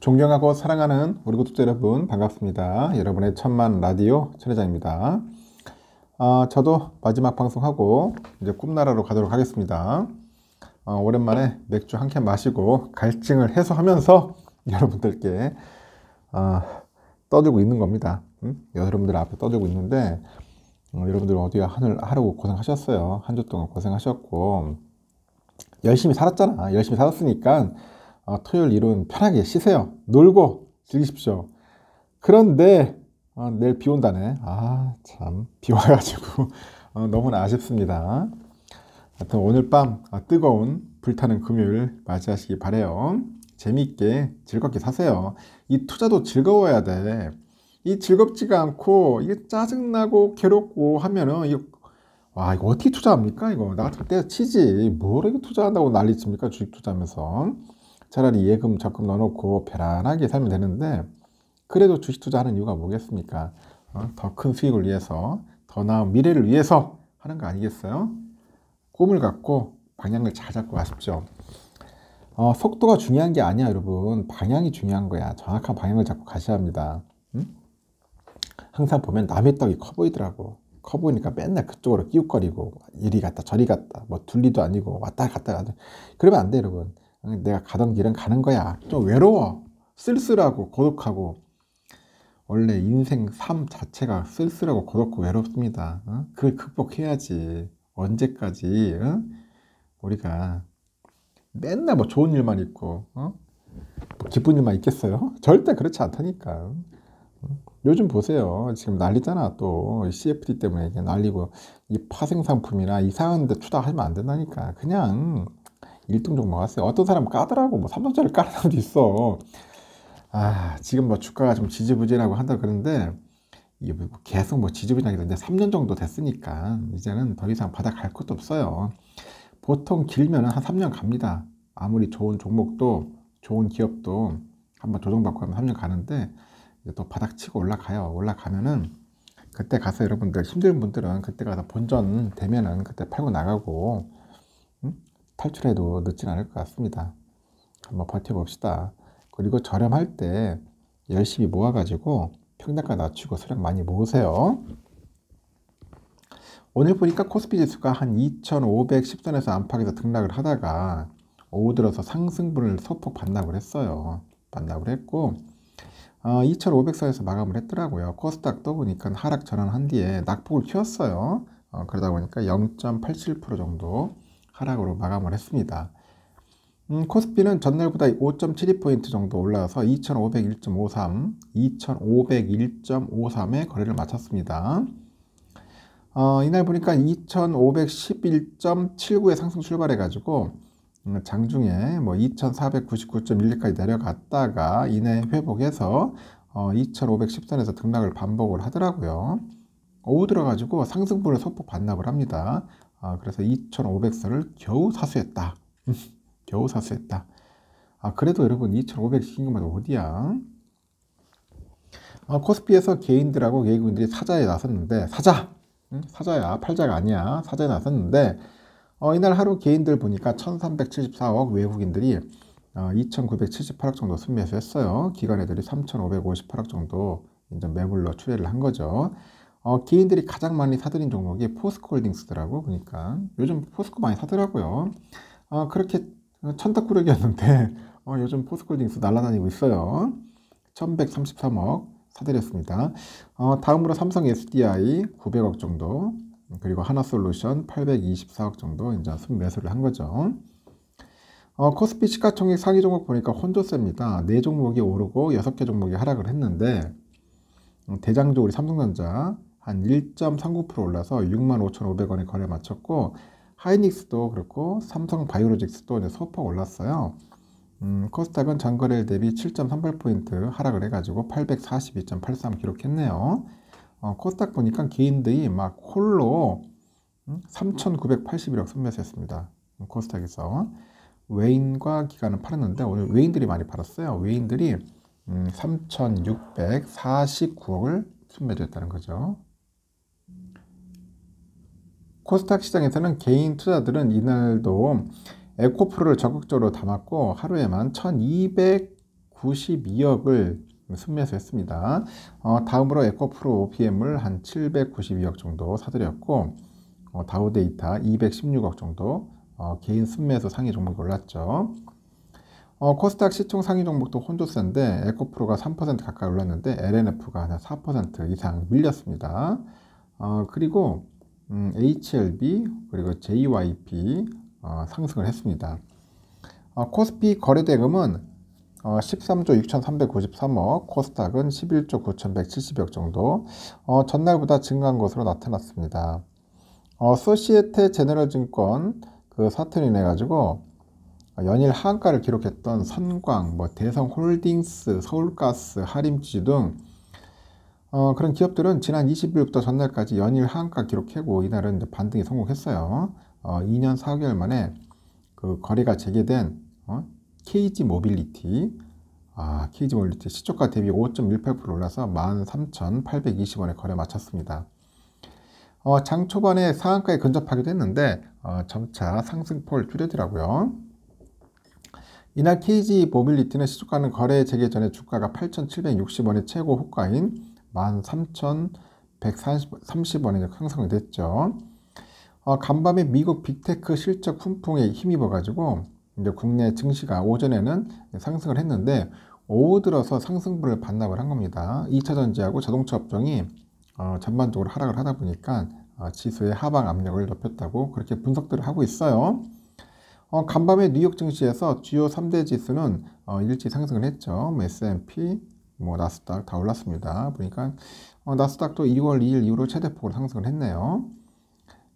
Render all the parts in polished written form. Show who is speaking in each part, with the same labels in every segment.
Speaker 1: 존경하고 사랑하는 우리 구독자 여러분 반갑습니다. 여러분의 천만 라디오 천회장입니다. 저도 마지막 방송하고 이제 꿈나라로 가도록 하겠습니다. 오랜만에 맥주 한 캔 마시고 갈증을 해소하면서 여러분들께 떠들고 있는 겁니다. 여러분들 앞에 떠들고 있는데 여러분들 어디 하루 고생하셨어요. 한 주 동안 고생하셨고 열심히 살았잖아. 열심히 살았으니까 토요일 일요일 편하게 쉬세요. 놀고 즐기십시오. 그런데 내일 비 온다네. 참 비 와가지고 너무나 아쉽습니다. 하여튼 오늘 밤 뜨거운 불타는 금요일 맞이하시기 바래요. 재미있게 즐겁게 사세요. 이 투자도 즐거워야 돼. 이 즐겁지가 않고 이게 짜증나고 괴롭고 하면은 이거 어떻게 투자합니까? 이거 나 같은 때 치지. 뭘 이거 투자한다고 난리칩니까? 주식 투자하면서. 차라리 예금 적금 넣어놓고 편안하게 살면 되는데 그래도 주식 투자하는 이유가 뭐겠습니까? 더 큰 수익을 위해서, 더 나은 미래를 위해서 하는 거 아니겠어요? 꿈을 갖고 방향을 잘 잡고 가십시오. 속도가 중요한 게 아니야, 여러분. 방향이 중요한 거야. 정확한 방향을 잡고 가셔야 합니다. 항상 보면 남의 떡이 커 보이더라고. 커 보이니까 맨날 그쪽으로 끼웃거리고 이리 갔다 저리 갔다 뭐 둘리도 아니고 왔다 갔다 그러면 안 돼, 여러분. 내가 가던 길은 가는 거야. 좀 외로워. 쓸쓸하고 고독하고. 원래 인생 삶 자체가 쓸쓸하고 고독고 외롭습니다. 그걸 극복해야지. 언제까지 우리가 맨날 뭐 좋은 일만 있고 뭐 기쁜 일만 있겠어요? 절대 그렇지 않다니까. 요즘 보세요. 지금 난리잖아. 또 CFD 때문에 이게 난리고 이 파생 상품이나 이상한 데 투자하면 안 된다니까. 그냥 1등 종목 하세요. 어떤 사람은 까더라고. 뭐 삼성전자를 까는 사람도 있어. 지금 뭐 주가가 좀 지지부진하고 한다 그러는데 이게 뭐 계속 뭐 지지부진하게 되는데 3년 정도 됐으니까 이제는 더 이상 바닥 갈 것도 없어요. 보통 길면은 한 3년 갑니다. 아무리 좋은 종목도 좋은 기업도 한번 조정받고 하면 3년 가는데 또 바닥 치고 올라가요. 올라가면은 그때 가서 여러분들 힘든 분들은 그때 가서 본전 되면은 그때 팔고 나가고 탈출해도 늦진 않을 것 같습니다. 한번 버텨봅시다. 그리고 저렴할 때 열심히 모아가지고 평단가 낮추고 수량 많이 모으세요. 오늘 보니까 코스피 지수가 한 2510선에서 안팎에서 등락을 하다가 오후 들어서 상승분을 소폭 반납을 했어요. 반납을 했고 2500선에서 마감을 했더라고요. 코스닥도 보니까 하락 전환한 뒤에 낙폭을 키웠어요. 그러다 보니까 0.87% 정도 하락으로 마감을 했습니다. 코스피는 전날보다 5.72포인트 정도 올라서 2501.53, 2501.53에 거래를 마쳤습니다. 이날 보니까 2511.79에 상승 출발해가지고 장중에 뭐 2499.12까지 내려갔다가 이내 회복해서 2510선에서 등락을 반복을 하더라고요. 오후 들어가지고 상승분을 소폭 반납을 합니다. 그래서 2500선을 겨우 사수했다. 겨우 사수했다. 그래도 여러분 2500 시킨 것만 어디야? 코스피에서 개인들하고 외국인들이 사자에 나섰는데 사자야, 팔자가 아니야. 사자에 나섰는데 이날 하루 개인들 보니까 1374억, 외국인들이 2978억 정도 순매수했어요. 기관 애들이 3558억 정도 이제 매물로 출회를 한 거죠. 개인들이 가장 많이 사들인 종목이 포스코홀딩스더라고. 그러니까 요즘 포스코 많이 사더라고요. 그렇게 천덕꾸러기였는데 요즘 포스코홀딩스 날아다니고 있어요. 1133억 사들였습니다. 다음으로 삼성 SDI 900억 정도, 그리고 하나솔루션 824억 정도 이제 순매수를 한 거죠. 코스피 시가총액 상위 종목 보니까 혼조세입니다. 4종목이 오르고 6개 종목이 하락을 했는데 대장주 우리 삼성전자 한 1.39% 올라서 65,500원에 거래 마쳤고 하이닉스도 그렇고 삼성바이오로직스도 이제 소폭 올랐어요. 코스닥은 전거래일 대비 7.38포인트 하락을 해가지고 842.83 기록했네요. 코스닥 보니까 개인들이 막 홀로 3,981억 순매수했습니다. 코스닥에서 외인과 기관은 팔았는데 오늘 외인들이 많이 팔았어요. 외인들이 3,649억을 순매도했다는 거죠. 코스닥 시장에서는 개인 투자들은 이날도 에코프로를 적극적으로 담았고 하루에만 1209 792억을 순매수했습니다. 다음으로 에코프로 OPM을 한 792억 정도 사들였고, 다우데이터 216억 정도 개인 순매수 상위 종목이 올랐죠. 코스닥 시총 상위 종목도 혼조세인데 에코프로가 3% 가까이 올랐는데 LNF가 한 4% 이상 밀렸습니다. 그리고 HLB 그리고 JYP 상승을 했습니다. 코스피 거래대금은 13조 6,353억, 코스닥은 11조 9,170억 정도 전날보다 증가한 것으로 나타났습니다. 소시에테 제너럴 증권 그 사태로 인해 가지고 연일 하한가를 기록했던 선광, 대성홀딩스, 서울가스, 하림지 등 그런 기업들은 지난 20일부터 전날까지 연일 하한가 기록하고 이날은 이제 반등에 성공했어요. 2년 4개월 만에 그 거래가 재개된 KG 모빌리티, 시초가 대비 5.18% 올라서 13,820원에 거래 마쳤습니다. 장 초반에 상한가에 근접하기도 했는데 점차 상승폭을 줄였더라고요. 이날 KG 모빌리티는 시초가는 거래 재개 전에 주가가 8,760원의 최고 호가인 13,130원에 형성이 됐죠. 간밤에 미국 빅테크 실적 훈풍에 힘입어가지고 이제 국내 증시가 오전에는 상승을 했는데 오후 들어서 상승분을 반납을 한 겁니다. 2차전지하고 자동차 업종이 전반적으로 하락을 하다 보니까 지수의 하방 압력을 높였다고 그렇게 분석들을 하고 있어요. 간밤에 뉴욕 증시에서 주요 3대 지수는 일찍 상승을 했죠. S&P, 나스닥 다 올랐습니다. 보니까 나스닥도 2월 2일 이후로 최대폭으로 상승을 했네요.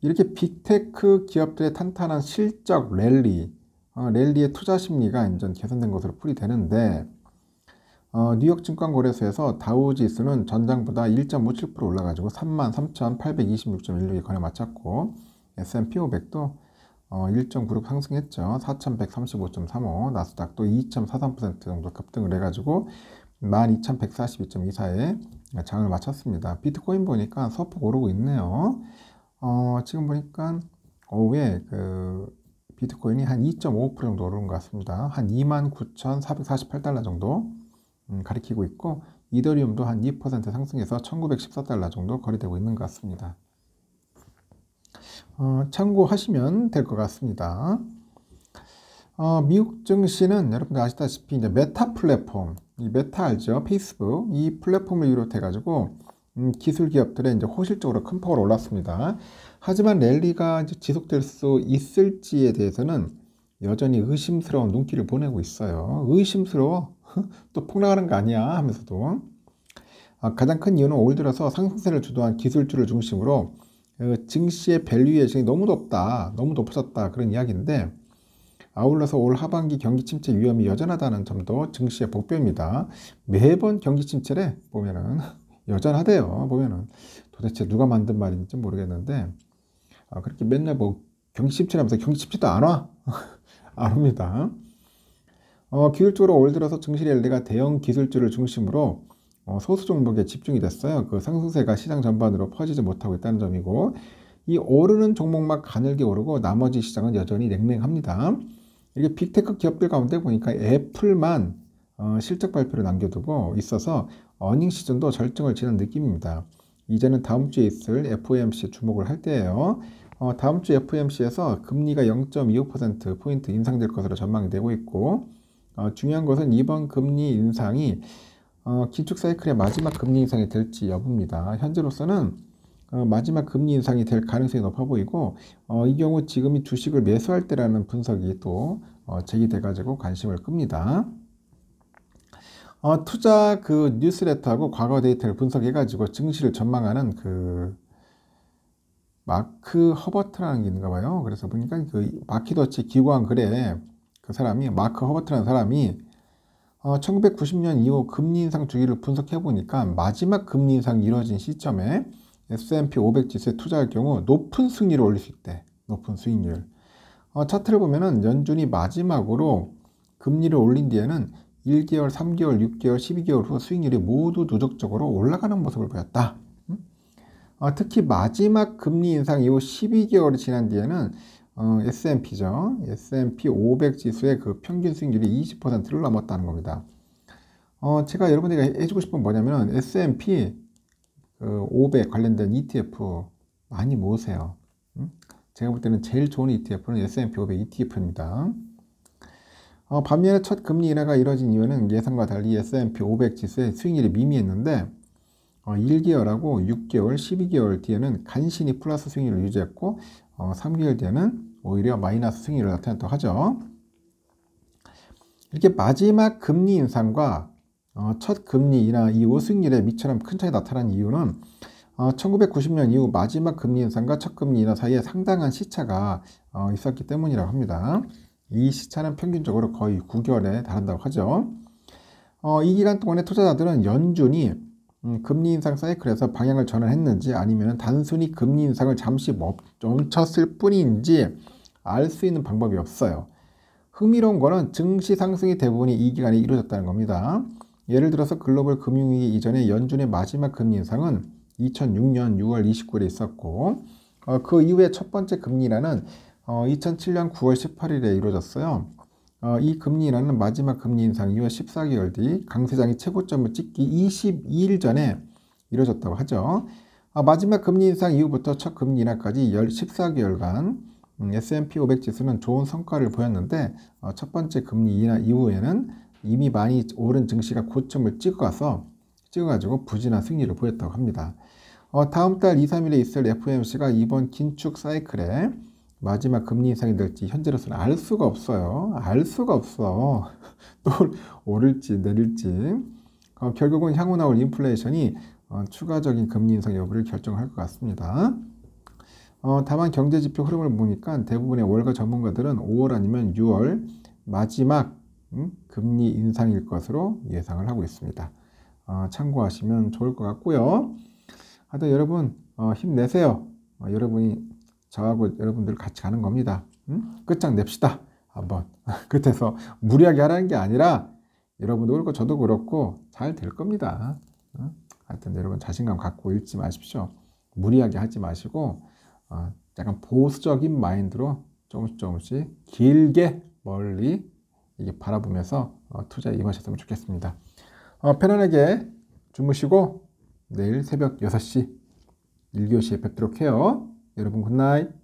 Speaker 1: 이렇게 빅테크 기업들의 탄탄한 실적 랠리의 투자 심리가 인전 개선된 것으로 풀이되는데 뉴욕 증권거래소에서 다우 지수는 전장보다 1.57% 올라가지고 33,826.16에 거래 마쳤고 S&P 500도 1.96 상승했죠. 4,135.35. 나스닥도 2.43% 정도 급등을 해가지고 12,142.24에 장을 마쳤습니다. 비트코인 보니까 소폭 오르고 있네요. 지금 보니까 오후에 비트코인이 한 2.5% 정도 오른 것 같습니다. 한 29,448달러 정도 가리키고 있고 이더리움도 한 2% 상승해서 1914달러 정도 거래되고 있는 것 같습니다. 참고하시면 될 것 같습니다. 미국 증시는 여러분들 아시다시피 이제 메타 플랫폼, 이 메타 알죠? 페이스북 이 플랫폼을 비롯해 가지고 기술 기업들의 이제 호실적으로 큰 폭으로 올랐습니다. 하지만 랠리가 이제 지속될 수 있을지에 대해서는 여전히 의심스러운 눈길을 보내고 있어요. 의심스러워? 또 폭락하는 거 아니야? 하면서도 가장 큰 이유는 올 들어서 상승세를 주도한 기술주를 중심으로 증시의 밸류에이션이 너무 높다, 너무 높아졌다 그런 이야기인데 아울러서 올 하반기 경기 침체 위험이 여전하다는 점도 증시의 복뼈입니다. 매번 경기 침체래 보면은 여전하대요. 보면은 도대체 누가 만든 말인지 모르겠는데 그렇게 맨날 경기 침체라면서 경기 침체도 안 와? 안 옵니다. 기술적으로 올 들어서 증시 랠리가 대형 기술주를 중심으로 소수 종목에 집중이 됐어요. 그 상승세가 시장 전반으로 퍼지지 못하고 있다는 점이고 이 오르는 종목만 가늘게 오르고 나머지 시장은 여전히 냉랭합니다. 이게 빅테크 기업들 가운데 보니까 애플만 실적 발표를 남겨두고 있어서 어닝 시즌도 절정을 지난 느낌입니다. 이제는 다음 주에 있을 FOMC 주목을 할 때예요. 다음 주 FOMC에서 금리가 0.25%포인트 인상될 것으로 전망이 되고 있고 중요한 것은 이번 금리 인상이 긴축 사이클의 마지막 금리 인상이 될지 여부입니다. 현재로서는 마지막 금리 인상이 될 가능성이 높아 보이고 이 경우 지금이 주식을 매수할 때라는 분석이 또 제기돼 가지고 관심을 끕니다. 투자 그 뉴스레터하고 과거 데이터를 분석해 가지고 증시를 전망하는 그 마크 허버트라는 게 있는가 봐요. 그래서 보니까 그 마키더치 기고한 글에 그 사람이 마크 허버트라는 사람이 1990년 이후 금리 인상 주기를 분석해 보니까 마지막 금리 인상이 이루어진 시점에 S&P 500 지수에 투자할 경우 높은 수익률을 올릴 수 있대. 높은 수익률. 차트를 보면은 연준이 마지막으로 금리를 올린 뒤에는 1개월, 3개월, 6개월, 12개월 후 수익률이 모두 누적적으로 올라가는 모습을 보였다. 특히 마지막 금리 인상 이후 12개월이 지난 뒤에는 S&P죠. S&P 500 지수의 그 평균 수익률이 20%를 넘었다는 겁니다. 제가 여러분들에게 해주고 싶은 건 뭐냐면 S&P 500 관련된 ETF 많이 모으세요. 제가 볼 때는 제일 좋은 ETF는 S&P 500 ETF입니다. 반면에 첫 금리 인하가 이뤄진 이유는 예상과 달리 S&P 500 지수의 수익률이 미미했는데 1개월하고 6개월, 12개월 뒤에는 간신히 플러스 수익률을 유지했고 3개월 뒤에는 오히려 마이너스 수익률을 나타냈다고 하죠. 이렇게 마지막 금리 인상과 첫 금리 인하 이후 수익률에 미처럼 큰 차이 나타난 이유는 1990년 이후 마지막 금리 인상과 첫 금리 인하 사이에 상당한 시차가 있었기 때문이라고 합니다. 이 시차는 평균적으로 거의 9개월에 달한다고 하죠. 이 기간 동안에 투자자들은 연준이 금리 인상 사이클에서 방향을 전환했는지 아니면 단순히 금리 인상을 잠시 멈췄을 뿐인지 알 수 있는 방법이 없어요. 흥미로운 거는 증시 상승이 대부분이 이 기간에 이루어졌다는 겁니다. 예를 들어서 글로벌 금융위기 이전에 연준의 마지막 금리 인상은 2006년 6월 29일에 있었고 그 이후에 첫 번째 금리 인하는 2007년 9월 18일에 이루어졌어요. 이 금리 인하는 마지막 금리 인상 이후 14개월 뒤 강세장이 최고점을 찍기 22일 전에 이루어졌다고 하죠. 마지막 금리 인상 이후부터 첫 금리 인하까지 14개월간 S&P 500 지수는 좋은 성과를 보였는데 첫 번째 금리 인하 이후에는 이미 많이 오른 증시가 고점을 찍어가지고 부진한 승리를 보였다고 합니다. 다음 달 2, 3일에 있을 FOMC가 이번 긴축 사이클에 마지막 금리 인상이 될지 현재로서는 알 수가 없어요. 알 수가 없어. 또 오를지 내릴지. 결국은 향후 나올 인플레이션이 추가적인 금리 인상 여부를 결정할 것 같습니다. 다만 경제지표 흐름을 보니까 대부분의 월가 전문가들은 5월 아니면 6월 마지막 금리 인상일 것으로 예상을 하고 있습니다. 참고하시면 좋을 것 같고요. 하여튼 여러분 힘내세요. 여러분이 저하고 여러분들 같이 가는 겁니다. 끝장냅시다. 한번 끝에서 무리하게 하라는 게 아니라 여러분도 그렇고 저도 그렇고 잘 될 겁니다. 하여튼 여러분 자신감 갖고 읽지 마십시오. 무리하게 하지 마시고 약간 보수적인 마인드로 조금씩 길게 멀리 이게 바라보면서 투자에 임하셨으면 좋겠습니다. 편안하게 주무시고 내일 새벽 6시 1교시에 뵙도록 해요. 여러분 굿나잇.